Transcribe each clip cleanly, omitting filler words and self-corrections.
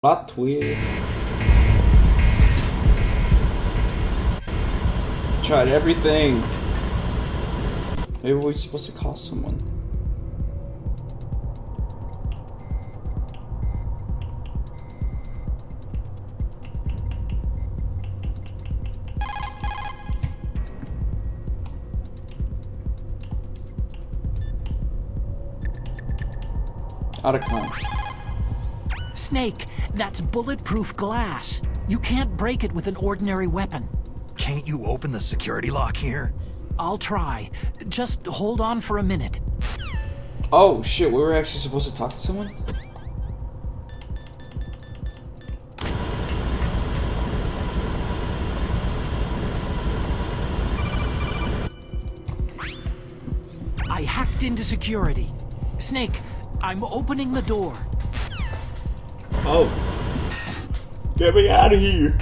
Plot twist. Tried everything. Maybe we're supposed to call someone. Out of time. Snake, that's bulletproof glass. You can't break it with an ordinary weapon. Can't you open the security lock here? I'll try. Just hold on for a minute. Oh shit, we were actually supposed to talk to someone? I hacked into security. Snake, I'm opening the door. Oh. Get me out of here.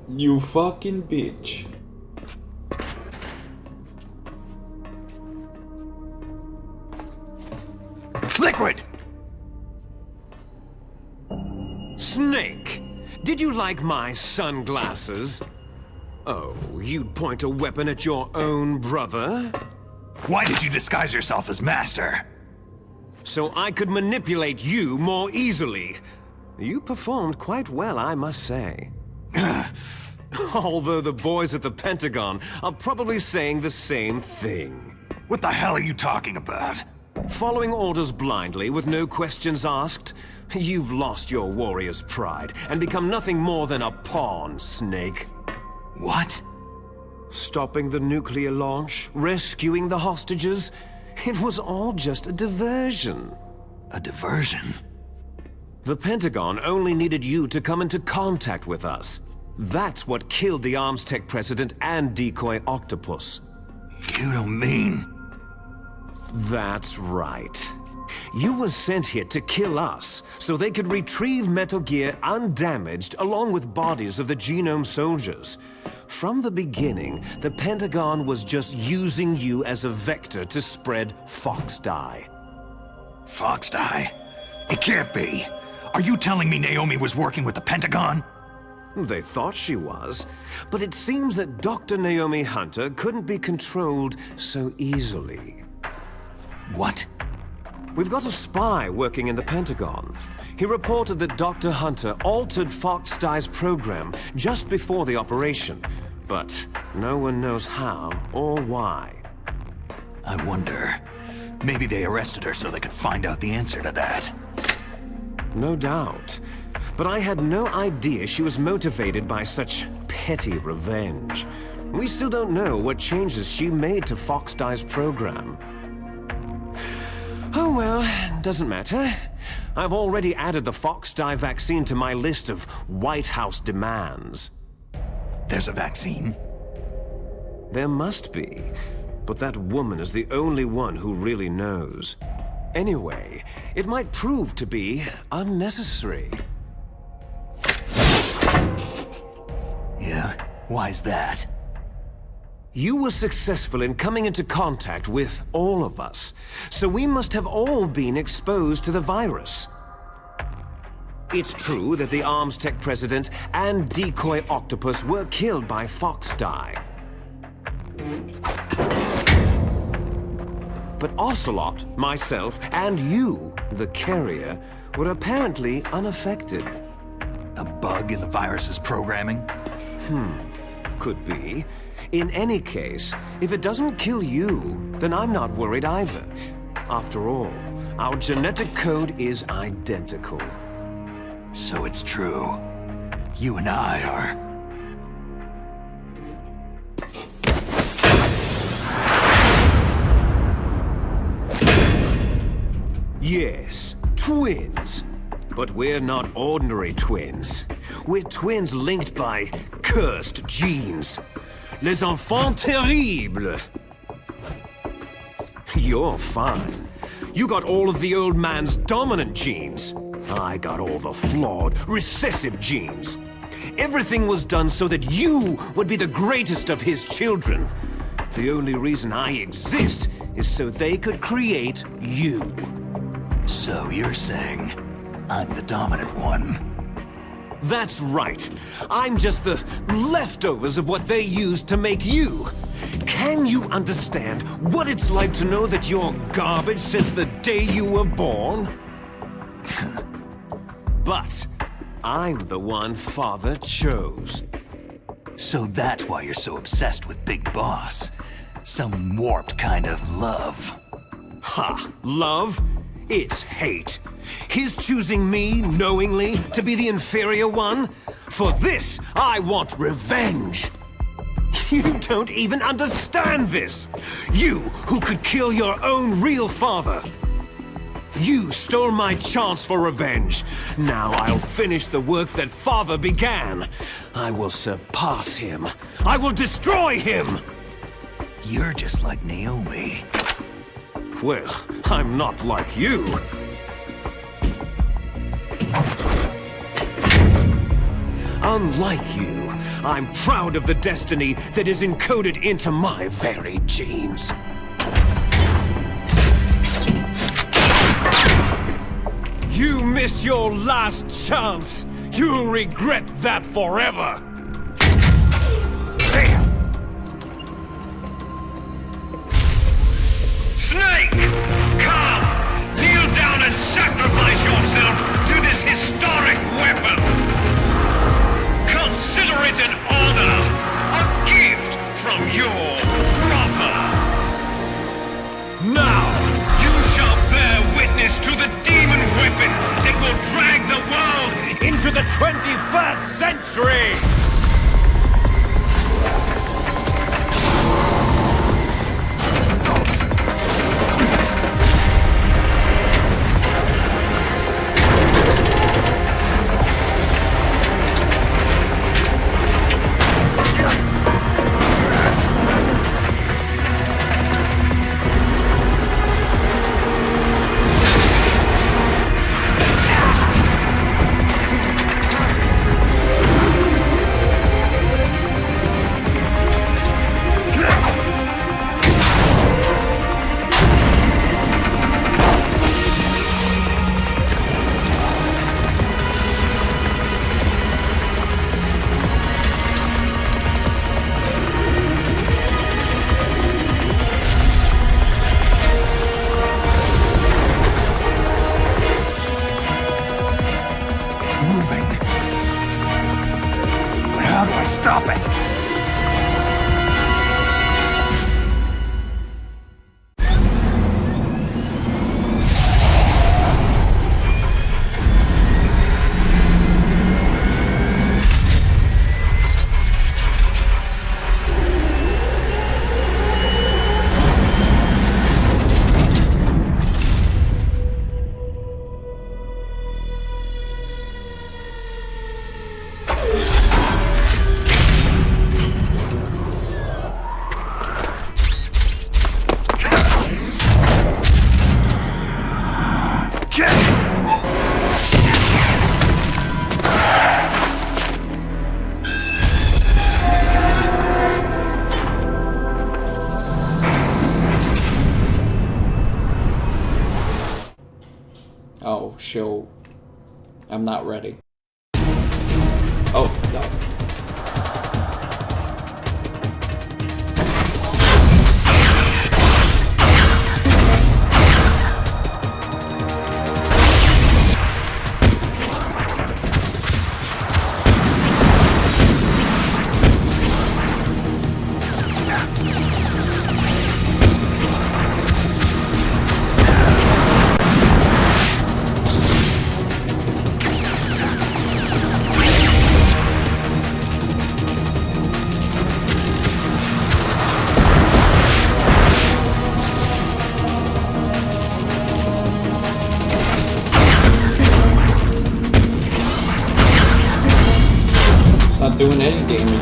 You fucking bitch. Liquid! Snake, did you like my sunglasses? Oh, you'd point a weapon at your own brother? Why did you disguise yourself as Master? So I could manipulate you more easily. You performed quite well, I must say. Although the boys at the Pentagon are probably saying the same thing. What the hell are you talking about? Following orders blindly with no questions asked, you've lost your warrior's pride and become nothing more than a pawn, Snake. What? Stopping the nuclear launch, rescuing the hostages, it was all just a diversion. A diversion? The Pentagon only needed you to come into contact with us. That's what killed the Arms Tech president and decoy octopus. You don't mean... That's right. You were sent here to kill us, so they could retrieve Metal Gear undamaged along with bodies of the Genome soldiers. From the beginning, the Pentagon was just using you as a vector to spread Fox Dye. Fox Dye? It can't be. Are you telling me Naomi was working with the Pentagon? They thought she was, but it seems that Dr. Naomi Hunter couldn't be controlled so easily. What? We've got a spy working in the Pentagon. He reported that Dr. Hunter altered Fox Dye's program just before the operation, but no one knows how or why. I wonder... maybe they arrested her so they could find out the answer to that. No doubt. But I had no idea she was motivated by such petty revenge. We still don't know what changes she made to Fox Dye's program. Oh well, doesn't matter. I've already added the Fox Dye vaccine to my list of White House demands. There's a vaccine? There must be, but that woman is the only one who really knows. Anyway, it might prove to be unnecessary. Yeah? Why's that? You were successful in coming into contact with all of us, so we must have all been exposed to the virus. It's true that the Arms Tech president and decoy octopus were killed by Fox Dye. But Ocelot, myself, and you, the carrier, were apparently unaffected. A bug in the virus's programming? Could be. In any case, if it doesn't kill you, then I'm not worried either. After all, our genetic code is identical. So it's true. You and I are... Yes, twins. But we're not ordinary twins. We're twins linked by cursed genes. Les enfants terribles. You're fine. You got all of the old man's dominant genes. I got all the flawed, recessive genes. Everything was done so that you would be the greatest of his children. The only reason I exist is so they could create you. So you're saying I'm the dominant one? That's right. I'm just the leftovers of what they used to make you. Can you understand what it's like to know that you're garbage since the day you were born? But I'm the one Father chose. So that's why you're so obsessed with Big Boss. Some warped kind of love. Ha! Love? It's hate. His choosing me, knowingly, to be the inferior one? For this, I want revenge! You don't even understand this! You, who could kill your own real father! You stole my chance for revenge. Now I'll finish the work that Father began. I will surpass him. I will destroy him! You're just like Naomi. Well, I'm not like you. Unlike you, I'm proud of the destiny that is encoded into my very genes. You missed your last chance. You'll regret that forever. Damn! Snake! Come! Kneel down and sacrifice yourself to this historic weapon! Consider it an honor! A gift from your brother! Now! You shall bear witness to the demon weapon that will drag the world Into the 21st century! Moving. But how do I stop it? Oh, show. I'm not ready. Oh, no. Not doing any damage.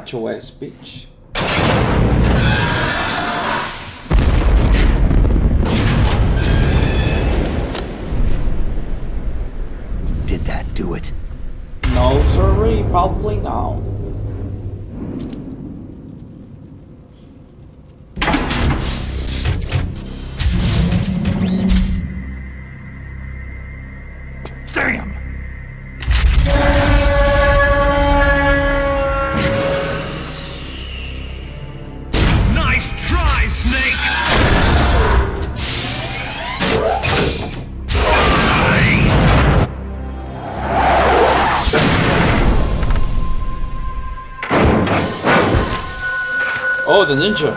Watch your ass, bitch. Did that do it? No, sorry, probably not. Damn! Nice try, Snake! Oh, the ninja.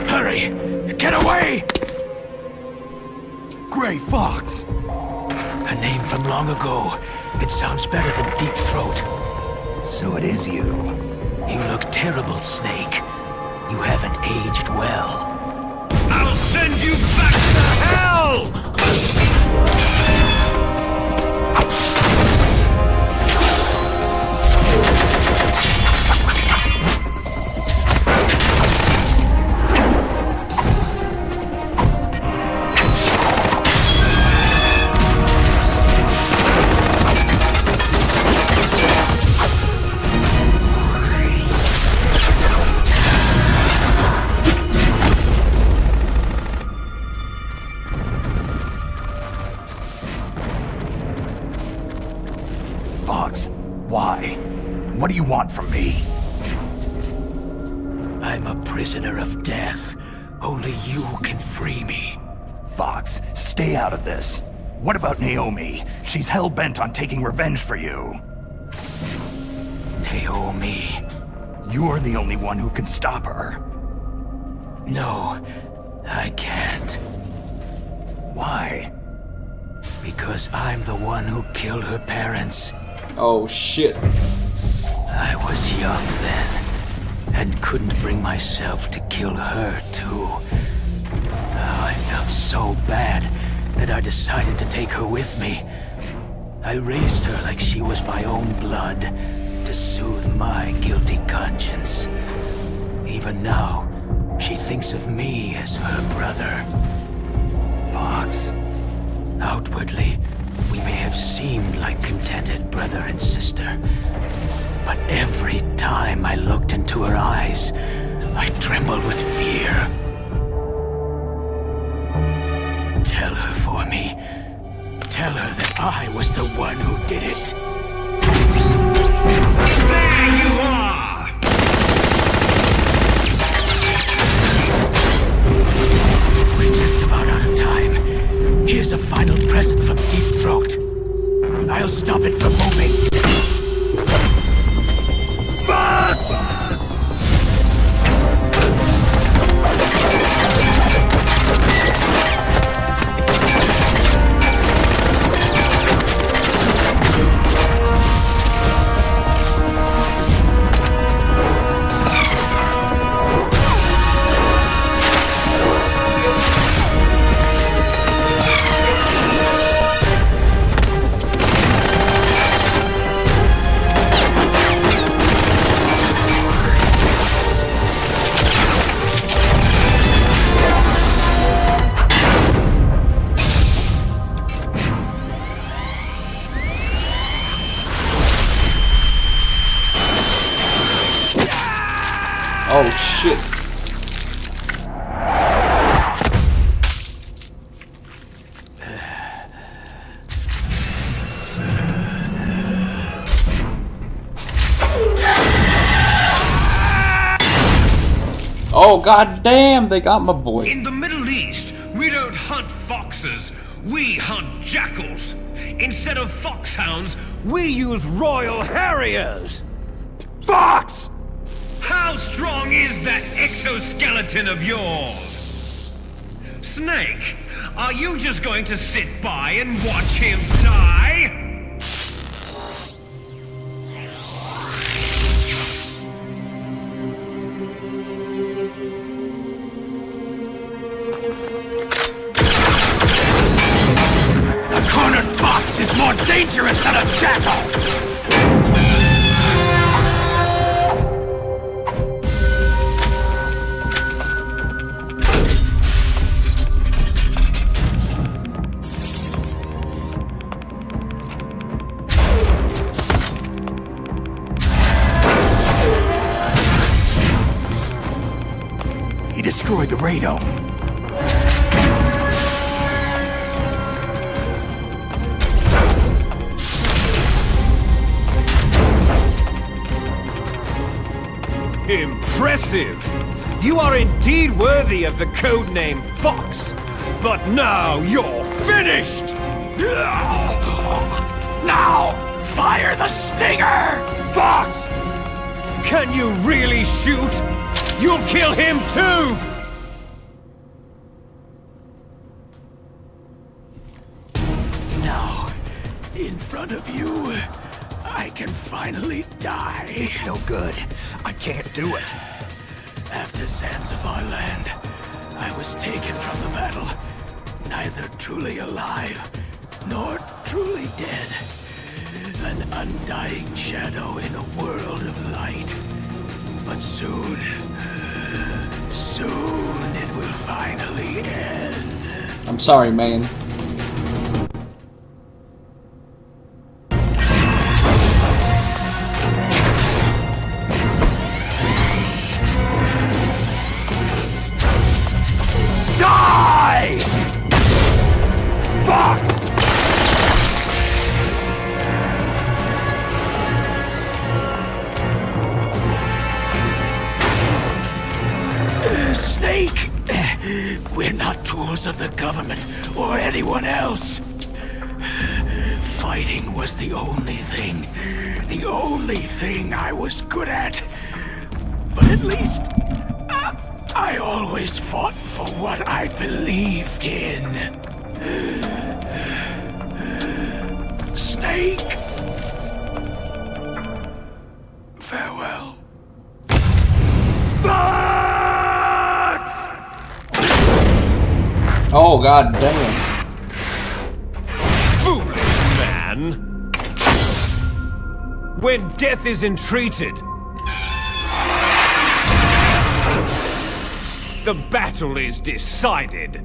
Hurry! Get away! Gray Fox! A name from long ago. It sounds better than Deep Throat. So it is you. You look terrible, Snake. You haven't aged well. I'll send you back to hell! Fox, why? What do you want from me? I'm a prisoner of death. Only you can free me. Fox, stay out of this. What about Naomi? She's hell-bent on taking revenge for you. Naomi. You're the only one who can stop her. No, I can't. Why? Because I'm the one who killed her parents. Oh shit. I was young then, and couldn't bring myself to kill her too. Oh, I felt so bad that I decided to take her with me. I raised her like she was my own blood, to soothe my guilty conscience. Even now, she thinks of me as her brother. Fox. Outwardly, we may have seemed like contented brother and sister, but every time I looked into her eyes, I trembled with fear. Tell her for me. Tell her that I was the one who did it. There you are! We're just about out of time. Here's a final present from Deep Throat. I'll stop it from moving. Fox! Oh shit. Oh god damn, they got my boy. In the Middle East, we don't hunt foxes, we hunt jackals. Instead of foxhounds, We use Royal Harriers! Fox! how strong is that exoskeleton of yours? Snake, are you just going to sit by and watch him die? A cornered fox is more dangerous than a jackal! He destroyed the radome. Impressive! You are indeed worthy of the codename Fox. But now you're finished! Now, fire the stinger! Fox! Can you really shoot? You'll kill him too! Now, in front of you, I can finally die. It's no good. I can't do it. After Zanzibar land, I was taken from the battle, neither truly alive nor truly dead. An undying shadow in a world of light. But soon it will finally end. I'm sorry, man. Die! Fox! Snake! We're not tools of the government or anyone else. Fighting was the only thing I was good at. But at least, I always fought for what I believed in. Snake! Farewell. Oh god damn. Foolish man! When death is entreated, the battle is decided.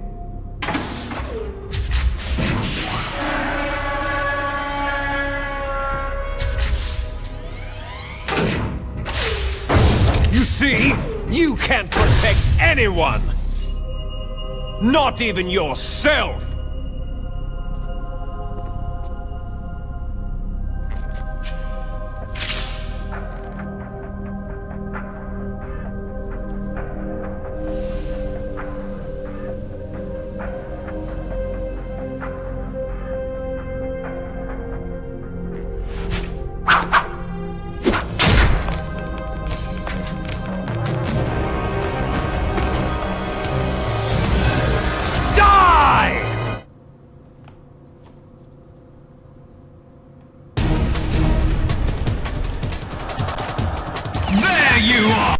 You see, you can't protect anyone! Not even yourself! There you are!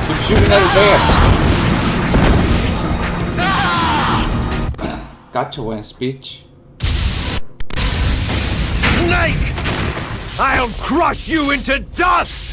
Keep shooting at his ass. Got your ass, bitch. Snake! I'll crush you into dust!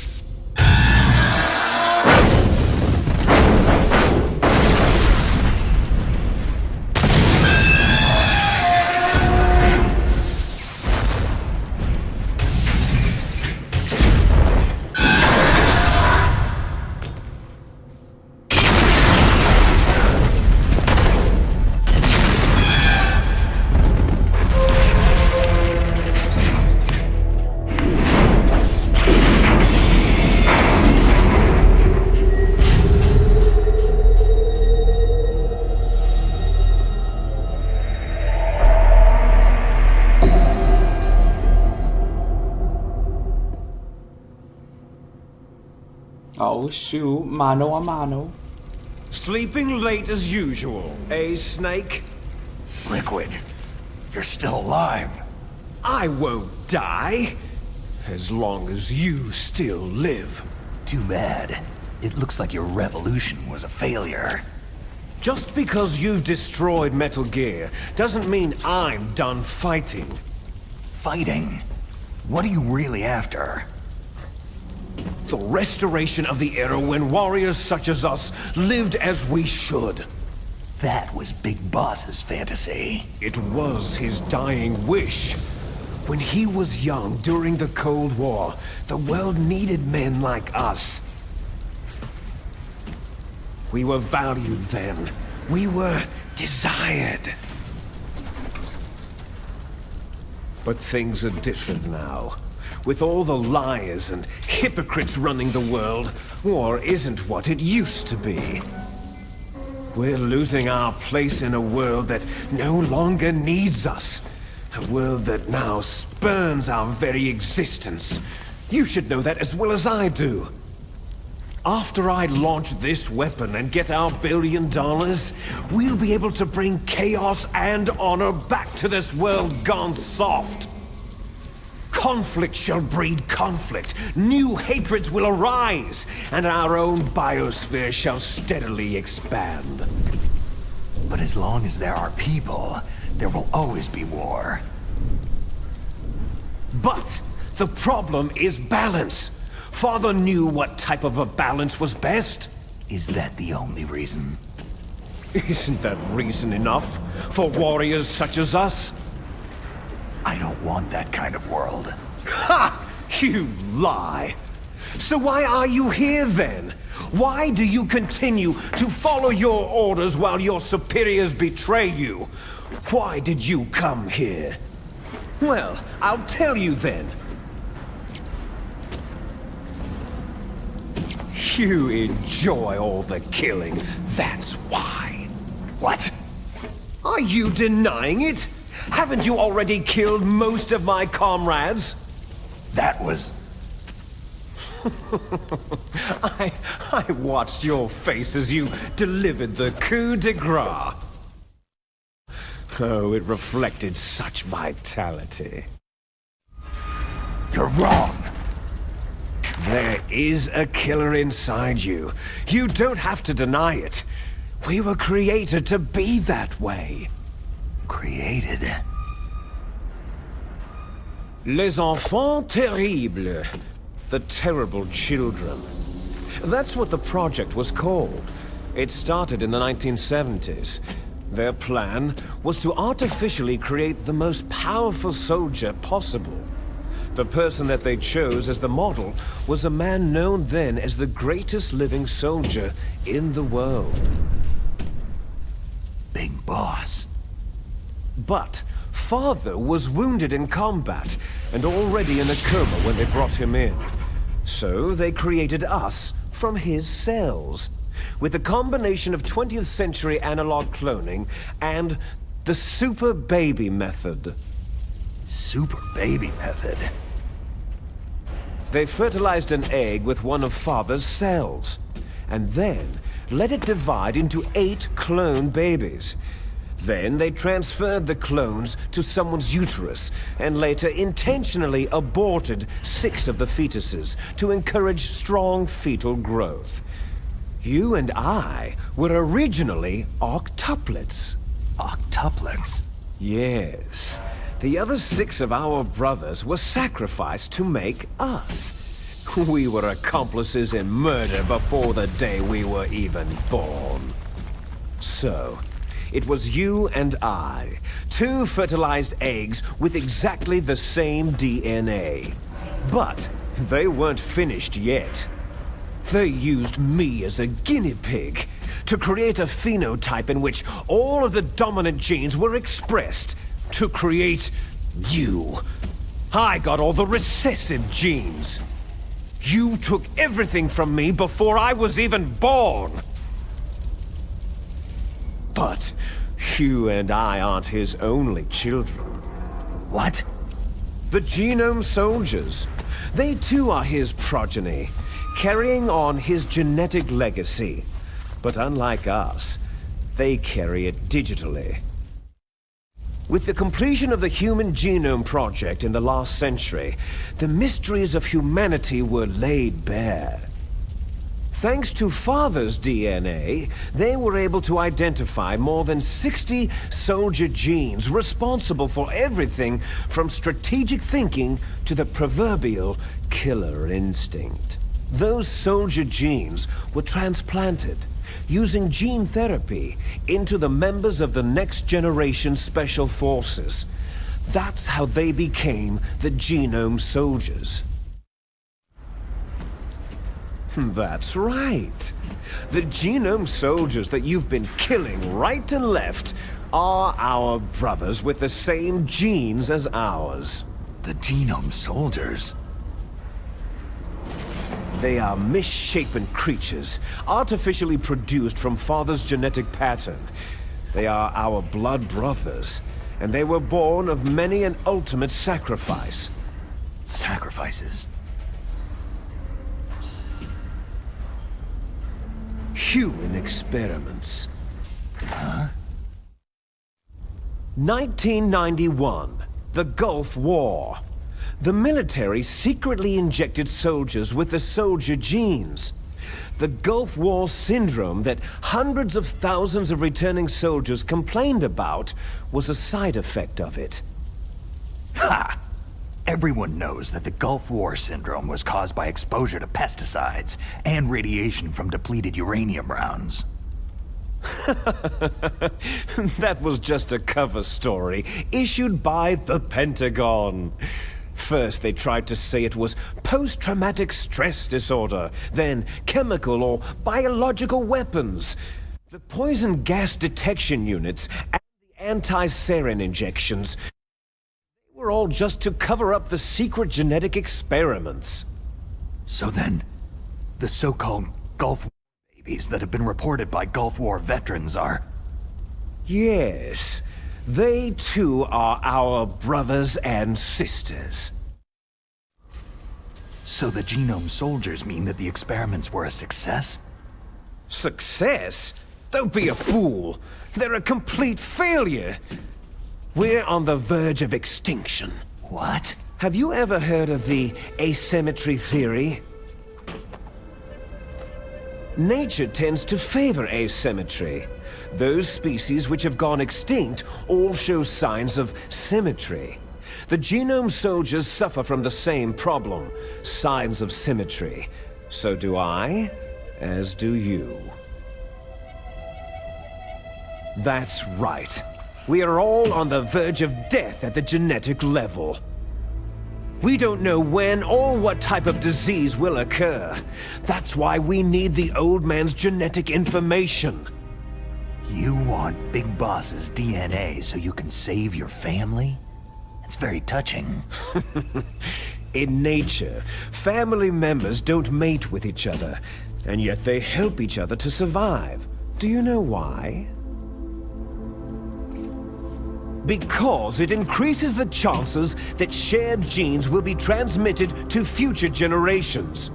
Oh shoot, mano a mano. Sleeping late as usual, eh, Snake? Liquid, you're still alive. I won't die, as long as you still live. Too bad. It looks like your revolution was a failure. Just because you've destroyed Metal Gear doesn't mean I'm done fighting. Fighting? What are you really after? The restoration of the era when warriors such as us lived as we should. That was Big Boss's fantasy. It was his dying wish. When he was young during the Cold War, the world needed men like us. We were valued then. We were desired. But things are different now. With all the liars and hypocrites running the world, war isn't what it used to be. We're losing our place in a world that no longer needs us. A world that now spurns our very existence. You should know that as well as I do. After I launch this weapon and get our $1 billion, we'll be able to bring chaos and honor back to this world gone soft. Conflict shall breed conflict, new hatreds will arise, and our own biosphere shall steadily expand. But as long as there are people, there will always be war. But the problem is balance. Father knew what type of a balance was best. Is that the only reason? Isn't that reason enough for warriors such as us? I don't want that kind of world. Ha! You lie! So why are you here then? Why do you continue to follow your orders while your superiors betray you? Why did you come here? Well, I'll tell you then. You enjoy all the killing, that's why. What? Are you denying it? Haven't you already killed most of my comrades? That was... I watched your face as you delivered the coup de grace. Oh, it reflected such vitality. You're wrong. There is a killer inside you. You don't have to deny it. We were created to be that way. Created? Les enfants terribles. The terrible children. That's what the project was called. It started in the 1970s. Their plan was to artificially create the most powerful soldier possible. The person that they chose as the model was a man known then as the greatest living soldier in the world. Big Boss. But Father was wounded in combat and already in a coma when they brought him in. So they created us from his cells, with a combination of 20th century analog cloning and the super baby method. Super baby method? They fertilized an egg with one of Father's cells, and then let it divide into 8 clone babies. Then they transferred the clones to someone's uterus, and later intentionally aborted 6 of the fetuses to encourage strong fetal growth. You and I were originally octuplets. Octuplets? Yes. The other 6 of our brothers were sacrificed to make us. We were accomplices in murder before the day we were even born. So, it was you and I, 2 fertilized eggs with exactly the same DNA. But they weren't finished yet. They used me as a guinea pig to create a phenotype in which all of the dominant genes were expressed to create you. I got all the recessive genes. You took everything from me before I was even born. But you and I aren't his only children. What? The Genome Soldiers. They too are his progeny, carrying on his genetic legacy. But unlike us, they carry it digitally. With the completion of the Human Genome Project in the last century, the mysteries of humanity were laid bare. Thanks to Father's DNA, they were able to identify more than 60 soldier genes responsible for everything from strategic thinking to the proverbial killer instinct. Those soldier genes were transplanted using gene therapy into the members of the Next Generation Special Forces. That's how they became the Genome Soldiers. That's right. The Genome Soldiers that you've been killing right and left are our brothers with the same genes as ours. The Genome Soldiers? They are misshapen creatures, artificially produced from Father's genetic pattern. They are our blood brothers, and they were born of many an ultimate sacrifice. Sacrifices? Human experiments. Huh? 1991, the Gulf War. The military secretly injected soldiers with the soldier genes. The Gulf War syndrome that hundreds of thousands of returning soldiers complained about was a side effect of it. Ha! Everyone knows that the Gulf War syndrome was caused by exposure to pesticides and radiation from depleted uranium rounds. That was just a cover story issued by the Pentagon. First, they tried to say it was post-traumatic stress disorder, then chemical or biological weapons. The poison gas detection units and the anti-sarin injections were all just to cover up the secret genetic experiments. So then, the so-called Gulf War babies that have been reported by Gulf War veterans are... Yes. They too are our brothers and sisters. So the Genome Soldiers mean that the experiments were a success? Success? Don't be a fool. They're a complete failure. We're on the verge of extinction. What? Have you ever heard of the asymmetry theory? Nature tends to favor asymmetry. Those species which have gone extinct all show signs of symmetry. The Genome Soldiers suffer from the same problem, signs of symmetry. So do I, as do you. That's right. We are all on the verge of death at the genetic level. We don't know when or what type of disease will occur. That's why we need the old man's genetic information. You want Big Boss's DNA so you can save your family? It's very touching. In nature, family members don't mate with each other, and yet they help each other to survive. Do you know why? Because it increases the chances that shared genes will be transmitted to future generations.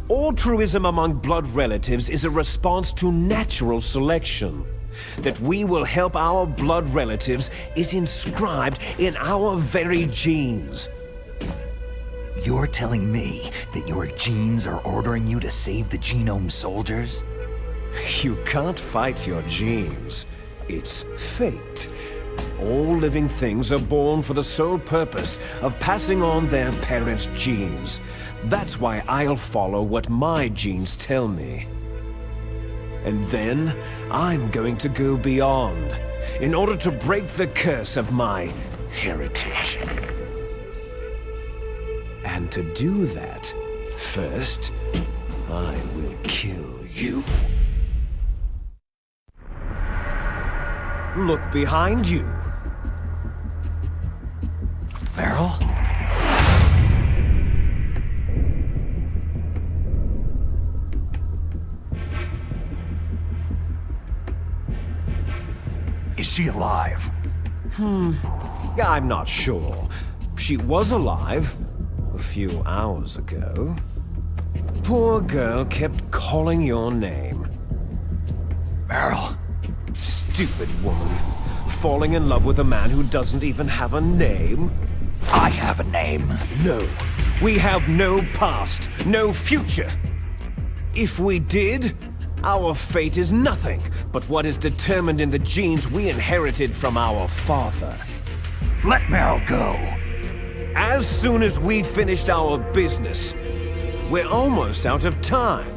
Altruism among blood relatives is a response to natural selection. That we will help our blood relatives is inscribed in our very genes. You're telling me that your genes are ordering you to save the Genome Soldiers? You can't fight your genes. It's fate. All living things are born for the sole purpose of passing on their parents' genes. That's why I'll follow what my genes tell me. And then, I'm going to go beyond, in order to break the curse of my heritage. And to do that, first, I will kill you. Look behind you. Meryl? Is she alive? I'm not sure. She was alive a few hours ago. Poor girl kept calling your name. Meryl? Stupid woman. Falling in love with a man who doesn't even have a name? I have a name. No. We have no past, no future. If we did, our fate is nothing but what is determined in the genes we inherited from our father. Let Meryl go. As soon as we finished our business, We're almost out of time.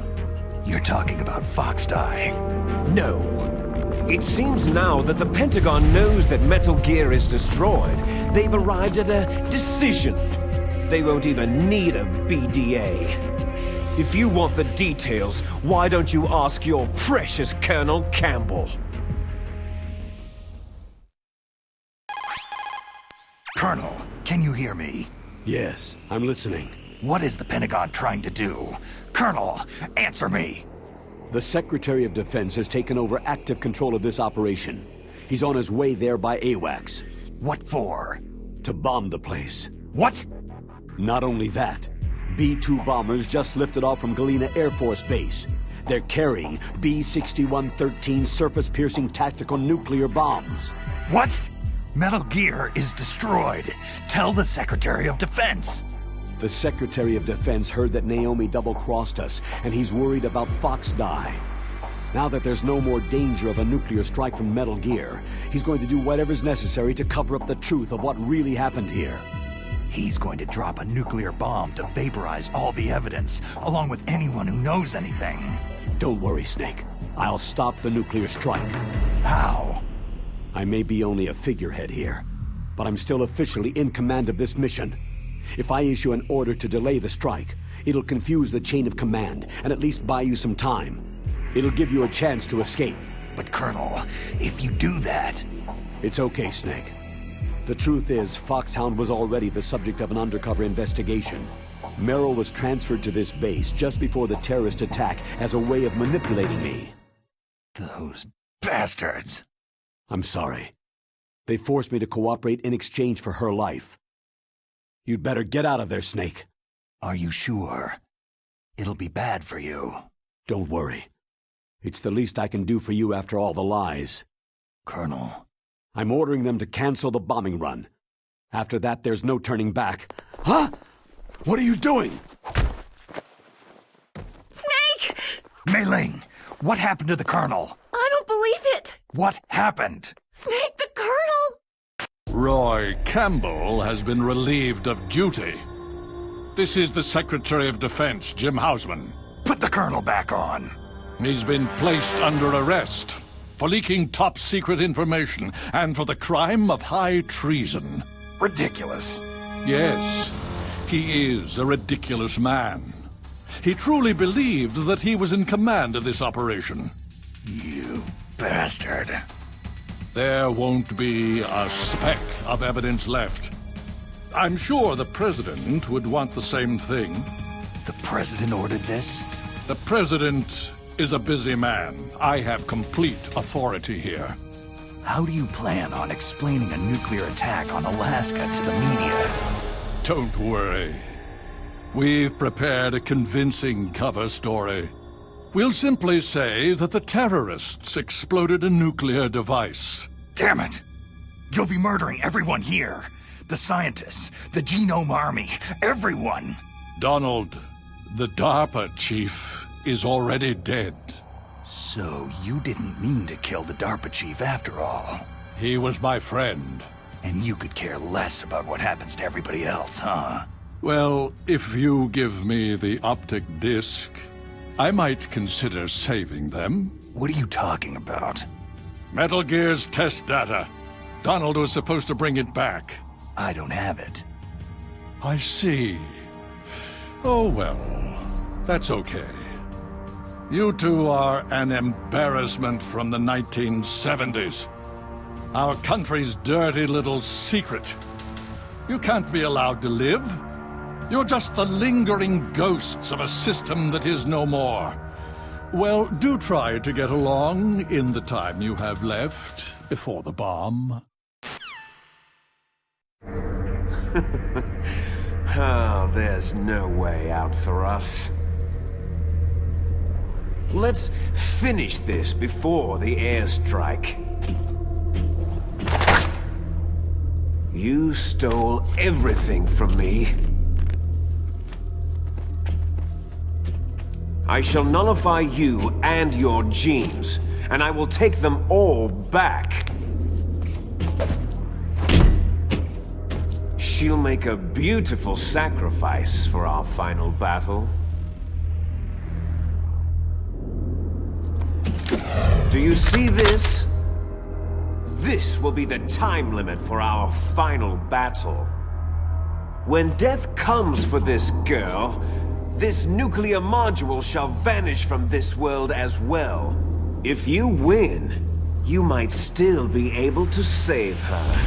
You're talking about Foxdie. No. It seems now that the Pentagon knows that Metal Gear is destroyed. They've arrived at a decision. They won't even need a BDA. If you want the details, why don't you ask your precious Colonel Campbell? Colonel, can you hear me? Yes, I'm listening. What is the Pentagon trying to do? Colonel, answer me! The Secretary of Defense has taken over active control of this operation. He's on his way there by AWACS. What for? To bomb the place. What? Not only that, B-2 bombers just lifted off from Galena Air Force Base. They're carrying B-6113 surface-piercing tactical nuclear bombs. What? Metal Gear is destroyed. Tell the Secretary of Defense. The Secretary of Defense heard that Naomi double-crossed us, and he's worried about Foxdie. Now that there's no more danger of a nuclear strike from Metal Gear, he's going to do whatever's necessary to cover up the truth of what really happened here. He's going to drop a nuclear bomb to vaporize all the evidence, along with anyone who knows anything. Don't worry, Snake. I'll stop the nuclear strike. How? I may be only a figurehead here, but I'm still officially in command of this mission. If I issue an order to delay the strike, it'll confuse the chain of command and at least buy you some time. It'll give you a chance to escape. But Colonel, if you do that... It's okay, Snake. The truth is, Foxhound was already the subject of an undercover investigation. Merrill was transferred to this base just before the terrorist attack as a way of manipulating me. Those bastards. I'm sorry. They forced me to cooperate in exchange for her life. You'd better get out of there, Snake. Are you sure? It'll be bad for you. Don't worry. It's the least I can do for you after all the lies. Colonel. I'm ordering them to cancel the bombing run. After that, there's no turning back. Huh? What are you doing? Snake! Mei Ling, what happened to the Colonel? I don't believe it! What happened? Snake, the Colonel! Roy Campbell has been relieved of duty. This is the Secretary of Defense, Jim Hausman. Put the Colonel back on. He's been placed under arrest for leaking top-secret information and for the crime of high treason. Ridiculous. Yes, he is a ridiculous man. He truly believed that he was in command of this operation. You bastard. There won't be a speck of evidence left. I'm sure the President would want the same thing. The President ordered this? The President is a busy man. I have complete authority here. How do you plan on explaining a nuclear attack on Alaska to the media? Don't worry. We've prepared a convincing cover story. We'll simply say that the terrorists exploded a nuclear device. Damn it! You'll be murdering everyone here. The scientists, the Genome Army, everyone. Donald, the DARPA chief, is already dead. So you didn't mean to kill the DARPA chief after all. He was my friend. And you could care less about what happens to everybody else, huh? Well, if you give me the optic disc, I might consider saving them. What are you talking about? Metal Gear's test data. Donald was supposed to bring it back. I don't have it. I see. Oh well, that's okay. You two are an embarrassment from the 1970s. Our country's dirty little secret. You can't be allowed to live. You're just the lingering ghosts of a system that is no more. Well, do try to get along in the time you have left before the bomb. Oh, there's no way out for us. Let's finish this before the airstrike. You stole everything from me. I shall nullify you and your genes, and I will take them all back. She'll make a beautiful sacrifice for our final battle. Do you see this? This will be the time limit for our final battle. When death comes for this girl, this nuclear module shall vanish from this world as well. If you win, you might still be able to save her.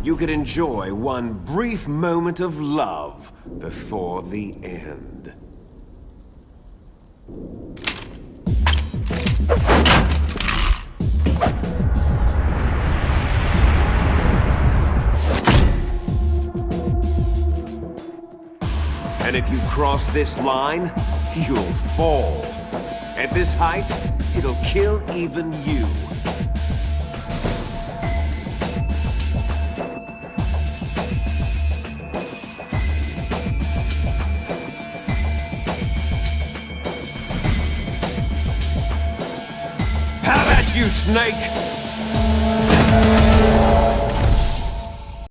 You could enjoy one brief moment of love before the end. And if you cross this line, you'll fall. At this height, it'll kill even you. How about you, Snake?